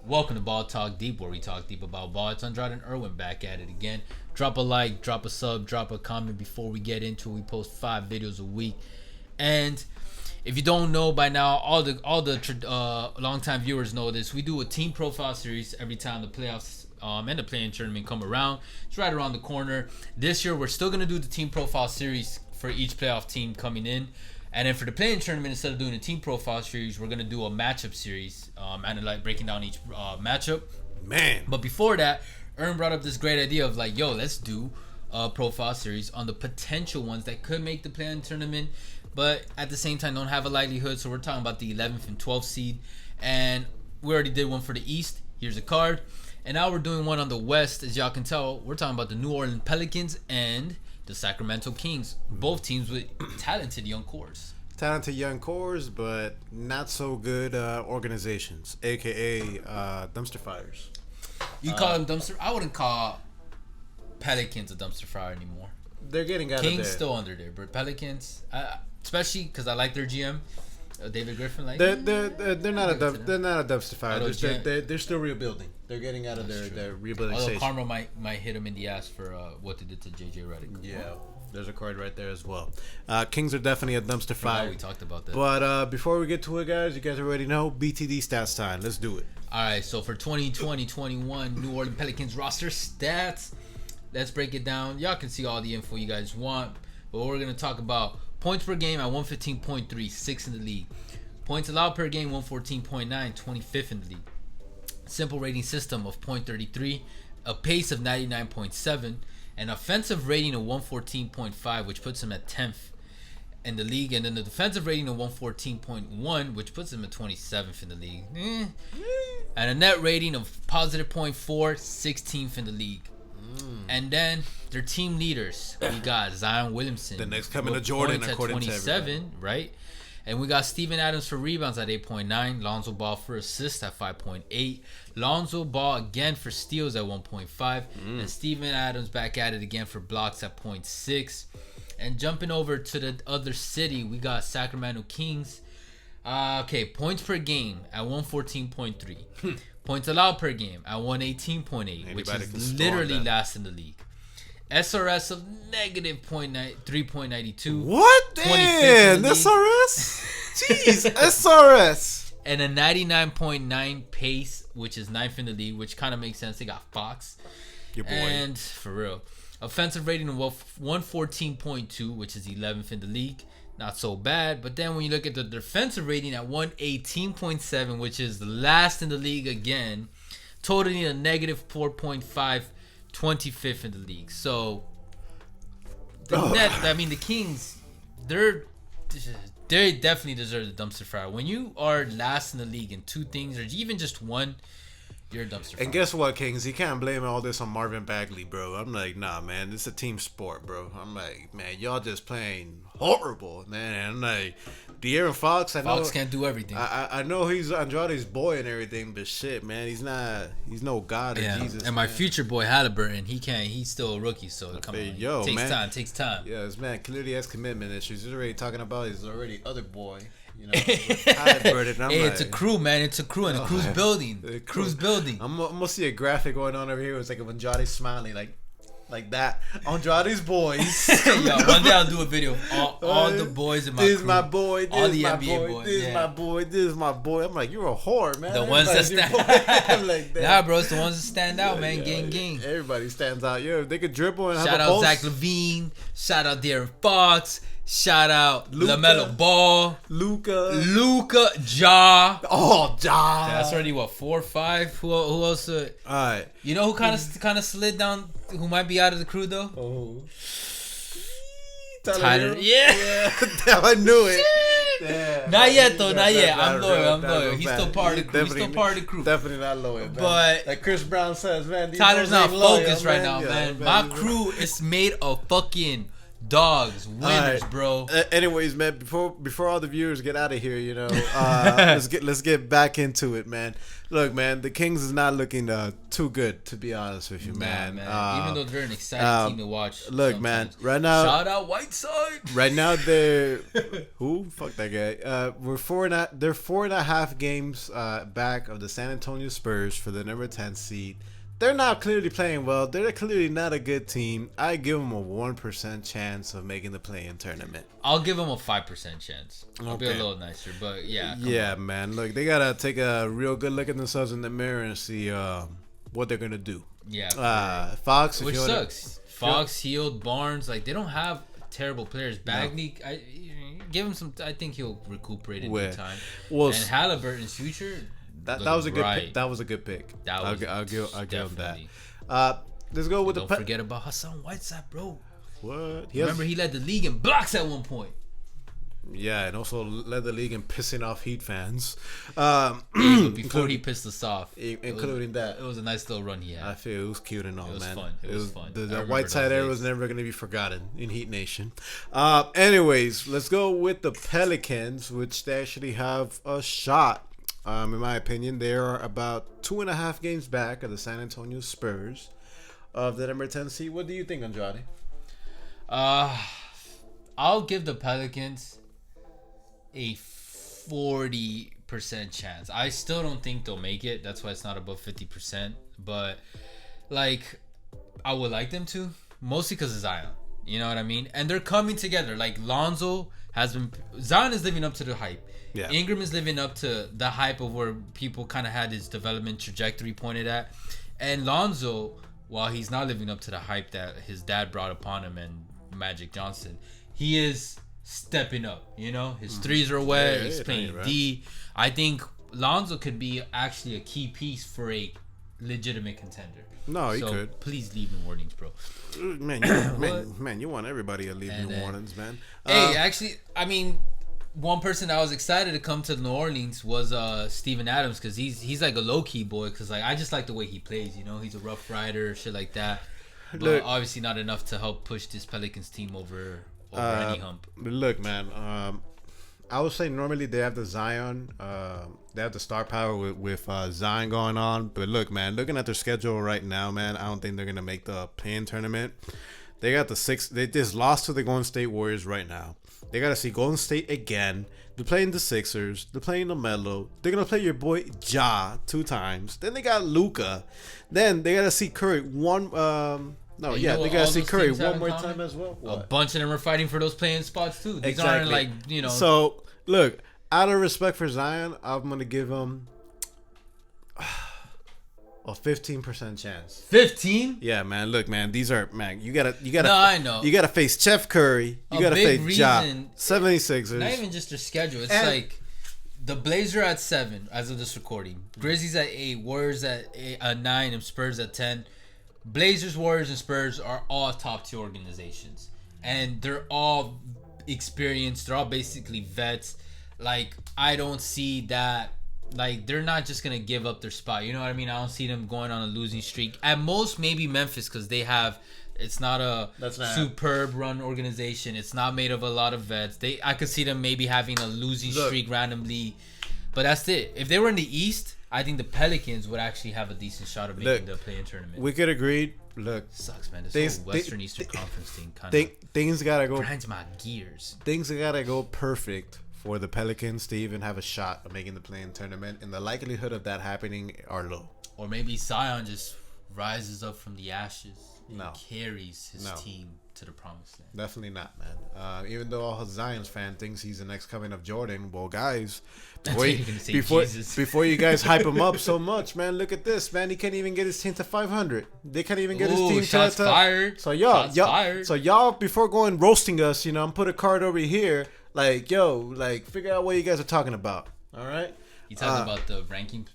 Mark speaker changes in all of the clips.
Speaker 1: Welcome to Ball Talk Deep, where we talk deep about ball. It's Andrade and Irwin back at it again. Drop a like, drop a sub, drop a comment before we get into it. We post 5 videos a week. And if you don't know by now, all the longtime viewers know this. We do a team profile series every time the playoffs and the play-in tournament come around. It's right around the corner. This year, we're still going to do the team profile series for each playoff team coming in. And then for the play-in tournament, instead of doing a team profile series, we're going to do a matchup series, and like breaking down each matchup.
Speaker 2: Man.
Speaker 1: But before that, Ern brought up this great idea of like, yo, let's do a profile series on the potential ones that could make the play-in tournament, but at the same time don't have a likelihood. So we're talking about the 11th and 12th seed. And we already did one for the East. Here's a card. And now we're doing one on the West. As y'all can tell, we're talking about the New Orleans Pelicans and the Sacramento Kings. Both teams with talented young cores.
Speaker 2: Talented young cores, but not so good organizations, a.k.a. Dumpster fires.
Speaker 1: You call them dumpster? I wouldn't call Pelicans a dumpster fire anymore.
Speaker 2: They're getting out
Speaker 1: Kings
Speaker 2: of there.
Speaker 1: still under there, but Pelicans, especially because I like their GM, David Griffin. Like
Speaker 2: They're not a dumpster fire.
Speaker 1: Although
Speaker 2: They're still rebuilding. They're getting out of their rebuilding
Speaker 1: although
Speaker 2: stage.
Speaker 1: karma might hit him in the ass for what they did to JJ Redick.
Speaker 2: Yeah, there's a card right there as well. Kings are definitely a dumpster fire.
Speaker 1: We talked about that.
Speaker 2: But before we get to it, guys, you guys already know BTD stats time. Let's do it.
Speaker 1: All right, so for 2020-21 New Orleans Pelicans roster stats, let's break it down. Y'all can see all the info you guys want, but we're going to talk about points per game at 115.3, 6th in the league. Points allowed per game, 114.9, 25th in the league. Simple rating system of .33, a pace of 99.7, an offensive rating of 114.5, which puts him at 10th in the league, and then the defensive rating of 114.1, which puts him at 27th in the league. And a net rating of positive .4, 16th in the league. And then their team leaders, we got Zion Williamson,
Speaker 2: The next coming to Jordan,
Speaker 1: at
Speaker 2: according to
Speaker 1: 27, right? And we got Steven Adams for rebounds at 8.9, Lonzo Ball for assists at 5.8, Lonzo Ball again for steals at 1.5, and Steven Adams back at it again for blocks at 0.6. And jumping over to the other city, we got Sacramento Kings. Points per game at 114.3. Points allowed per game at 118.8, which is literally last in the league. SRS of negative 3.92.
Speaker 2: What? Damn, SRS? Jeez, SRS.
Speaker 1: And a 99.9 pace, which is 9th in the league, which kind of makes sense. They got Fox.
Speaker 2: Your boy.
Speaker 1: And for real. Offensive rating of 114.2, which is 11th in the league. Not so bad. But then when you look at the defensive rating at 118.7, which is the last in the league again, totaling a negative 4.5, 25th in the league. So the Kings, they definitely deserve the dumpster fire. When you are last in the league in two things, or even just one, you're a dumpster fire.
Speaker 2: And guess what, Kings? You can't blame all this on Marvin Bagley, bro. I'm like, nah, man, it's a team sport, bro. I'm like, man, y'all just playing horrible, man. And I'm like, De'Aaron Fox, I know
Speaker 1: Fox can't do everything.
Speaker 2: I know he's Andrade's boy and everything, but shit, man, he's no God or Jesus.
Speaker 1: And my future boy Haliburton, he's still a rookie, so come on. Takes time.
Speaker 2: Yeah, this man clearly has commitment issues. He's already talking about his already other boy. You know,
Speaker 1: it's a crew, man. It's a crew, and the crew's building. The crew's building.
Speaker 2: I'm gonna see a graphic going on over here. It's like of Andrade smiling, like that. Andrade's boys.
Speaker 1: Yo, one day I'll do a video of all the boys in my crew.
Speaker 2: This is my boy.
Speaker 1: All
Speaker 2: This
Speaker 1: the
Speaker 2: my
Speaker 1: NBA
Speaker 2: boy.
Speaker 1: boys.
Speaker 2: This is my boy. This is my boy. I'm like, you're a whore, man.
Speaker 1: The ones that stand
Speaker 2: out. Like that.
Speaker 1: Nah, bro, it's the ones that stand out, man. Gang.
Speaker 2: Everybody stands out. Yeah, if they could dribble and
Speaker 1: shout
Speaker 2: have a
Speaker 1: out
Speaker 2: pulse.
Speaker 1: Zach LaVine. Shout out De'Aaron Fox. Shout out LaMelo Ball.
Speaker 2: Luka.
Speaker 1: Ja.
Speaker 2: Oh, Ja.
Speaker 1: That's already 4 or 5. Who else? All
Speaker 2: right.
Speaker 1: You know who kind of slid down? Who might be out of the crew though?
Speaker 2: Oh.
Speaker 1: Tyler. Yeah.
Speaker 2: Damn, I knew it. Damn,
Speaker 1: not yet though. Not yet.
Speaker 2: I'm
Speaker 1: loyal. He's still part of the crew.
Speaker 2: Definitely not loyal. Man.
Speaker 1: But
Speaker 2: like Chris Brown says, man,
Speaker 1: Tyler's not focused
Speaker 2: loyal,
Speaker 1: right now, man. My crew is made of fucking Dogs, winners,
Speaker 2: right.
Speaker 1: bro.
Speaker 2: Anyways, man, before all the viewers get out of here, let's get back into it, man. Look, man, the Kings is not looking too good, to be honest with you, man.
Speaker 1: Even though they're an exciting team to watch.
Speaker 2: Look, man, right now,
Speaker 1: shout out Whiteside.
Speaker 2: Right now, they're who? Fuck that guy. They're 4.5 games back of the San Antonio Spurs for the number 10 seed. They're not clearly playing well. They're clearly not a good team. I give them a 1% chance of making the play-in tournament.
Speaker 1: I'll give them a 5% chance. I'll be a little nicer, but yeah.
Speaker 2: Yeah, man. Look, they gotta take a real good look at themselves in the mirror and see what they're gonna do.
Speaker 1: Yeah.
Speaker 2: Fox,
Speaker 1: which sucks. Fox, Hield, Barnes, like they don't have terrible players. Bagley, no. Give him some. I think he'll recuperate in due time. Well, and Haliburton's future.
Speaker 2: That was a good pick. That was a good pick. I'll give him that. Let's go with
Speaker 1: Don't forget about Hassan Whiteside, bro.
Speaker 2: What?
Speaker 1: Remember, he led the league in blocks at one point.
Speaker 2: Yeah, and also led the league in pissing off Heat fans.
Speaker 1: Before he pissed us off,
Speaker 2: including that,
Speaker 1: it was a nice little run he had.
Speaker 2: I feel it was cute and all, man.
Speaker 1: It was fun.
Speaker 2: The Whiteside era was never going to be forgotten in Heat Nation. Anyways, let's go with the Pelicans, which they actually have a shot. In my opinion, they are about 2.5 games back of the San Antonio Spurs of the number 10 seed. What do you think, Andrade?
Speaker 1: I'll give the Pelicans a 40% chance. I still don't think they'll make it. That's why it's not above 50%. But like, I would like them to, mostly because of Zion. You know what I mean? And they're coming together. Like Lonzo Zion is living up to the hype.
Speaker 2: Yeah.
Speaker 1: Ingram is living up to the hype of where people kind of had his development trajectory pointed at. And Lonzo, while he's not living up to the hype that his dad brought upon him and Magic Johnson, he is stepping up. You know, his threes are wet. He's playing D. I think Lonzo could be actually a key piece for a legitimate contender.
Speaker 2: No, he could.
Speaker 1: Please leave New Orleans, bro.
Speaker 2: Man, you want everybody to leave New Orleans, man.
Speaker 1: Hey, actually, I mean, one person that I was excited to come to New Orleans was Steven Adams, because he's like a low key boy. Because like I just like the way he plays. You know, he's a rough rider, shit like that. But obviously not enough to help push this Pelicans team over any hump.
Speaker 2: Look, man. I would say normally they have the Zion, they have the star power with Zion going on. But look, man, looking at their schedule right now, man, I don't think they're gonna make the play-in tournament. They got they just lost to the Golden State Warriors right now. They got to see Golden State again. They're playing the Sixers. They're playing the Melo. They're going to play your boy Ja 2 times. Then they got Luka. Then they got to see Curry they got to see Curry one more time as well.
Speaker 1: What? A bunch of them are fighting for those playing spots too. These aren't like, you know.
Speaker 2: So, look, out of respect for Zion, I'm going to give him a 15% chance.
Speaker 1: 15?
Speaker 2: Yeah, man. Look, man. These are, man. You gotta.
Speaker 1: No, I know.
Speaker 2: You gotta face Steph Curry. You gotta face Ja. 76ers.
Speaker 1: Not even just their schedule. It's like the Blazers are at 7 as of this recording. Grizzlies at 8. Warriors at 9, and Spurs at 10. Blazers, Warriors, and Spurs are all top tier organizations, and they're all experienced. They're all basically vets. Like, I don't see that. Like, they're not just going to give up their spot. You know what I mean? I don't see them going on a losing streak. At most, maybe Memphis, because it's not a superb run organization. It's not made of a lot of vets. I could see them maybe having a losing streak randomly. But that's it. If they were in the East, I think the Pelicans would actually have a decent shot of making the play-in tournament.
Speaker 2: We could agree. Look.
Speaker 1: Sucks, man. This whole Western Eastern Conference thing kind of
Speaker 2: things got to go.
Speaker 1: Grinds my gears.
Speaker 2: Things got to go perfect for the Pelicans to even have a shot of making the play-in tournament, and the likelihood of that happening are low.
Speaker 1: Or maybe Zion just rises up from the ashes and carries his team to the promised land.
Speaker 2: Definitely not, man. Even though all Zion's fan thinks he's the next coming of Jordan, well, guys, before you guys hype him up so much, man, look at this, man. He can't even get his team to 500. They can't even get his team
Speaker 1: shots
Speaker 2: to
Speaker 1: fired.
Speaker 2: So y'all, before going roasting us, I'm put a card over here. Like, figure out what you guys are talking about. All right?
Speaker 1: You talking about the ranking?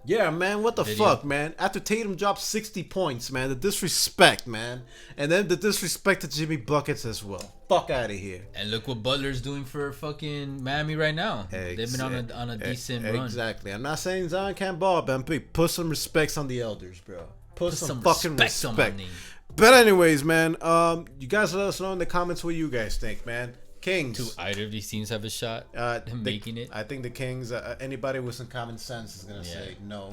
Speaker 2: Yeah, man. What the fuck, man? After Tatum dropped 60 points, man, the disrespect, man, and then the disrespect to Jimmy buckets as well. Fuck out of here.
Speaker 1: And look what Butler's doing for fucking Miami right now. They've been on a decent run.
Speaker 2: Exactly. I'm not saying Zion can't ball, but put some respects on the elders, bro. Put some fucking respect. But anyways, man, you guys let us know in the comments what you guys think, man. Kings.
Speaker 1: Do either of these teams have a shot making it?
Speaker 2: I think the Kings. Anybody with some common sense is gonna say no.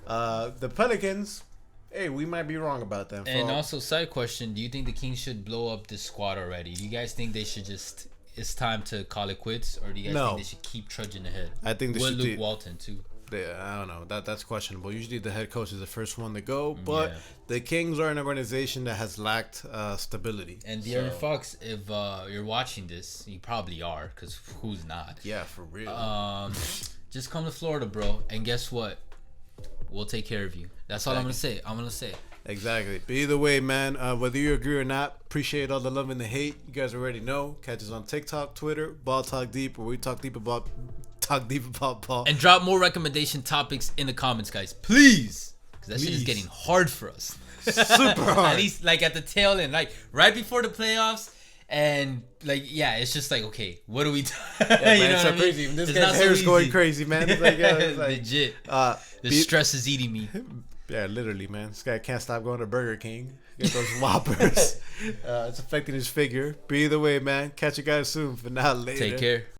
Speaker 2: The Pelicans. Hey, we might be wrong about them.
Speaker 1: And also, side question: do you think the Kings should blow up this squad already? Do you guys think they should just? It's time to call it quits, or do you guys think they should keep trudging ahead?
Speaker 2: I think they
Speaker 1: with
Speaker 2: should.
Speaker 1: Luke Walton too.
Speaker 2: Yeah, I don't know. That's questionable. Usually the head coach is the first one to go, but the Kings are an organization that has lacked stability.
Speaker 1: And De'Aaron Fox, if you're watching this, you probably are, because who's not?
Speaker 2: Yeah, for real.
Speaker 1: Just come to Florida, bro, and guess what? We'll take care of you. That's all I'm gonna say.
Speaker 2: Exactly. But either way, man, whether you agree or not, appreciate all the love and the hate. You guys already know. Catch us on TikTok, Twitter, Ball Talk Deep, where we talk deep about ball.
Speaker 1: And drop more recommendation topics in the comments, guys, please, because that shit is getting hard for us.
Speaker 2: Super hard.
Speaker 1: At least like at the tail end, like right before the playoffs, and like it's just like, okay, what do we do?
Speaker 2: Yeah, man, it's so crazy. This guy's hair is going crazy, man. It's like,
Speaker 1: legit. The stress is eating me.
Speaker 2: Yeah, literally, man. This guy can't stop going to Burger King. Get those Whoppers. It's affecting his figure. But either way, man, catch you guys soon. For now, later.
Speaker 1: Take care.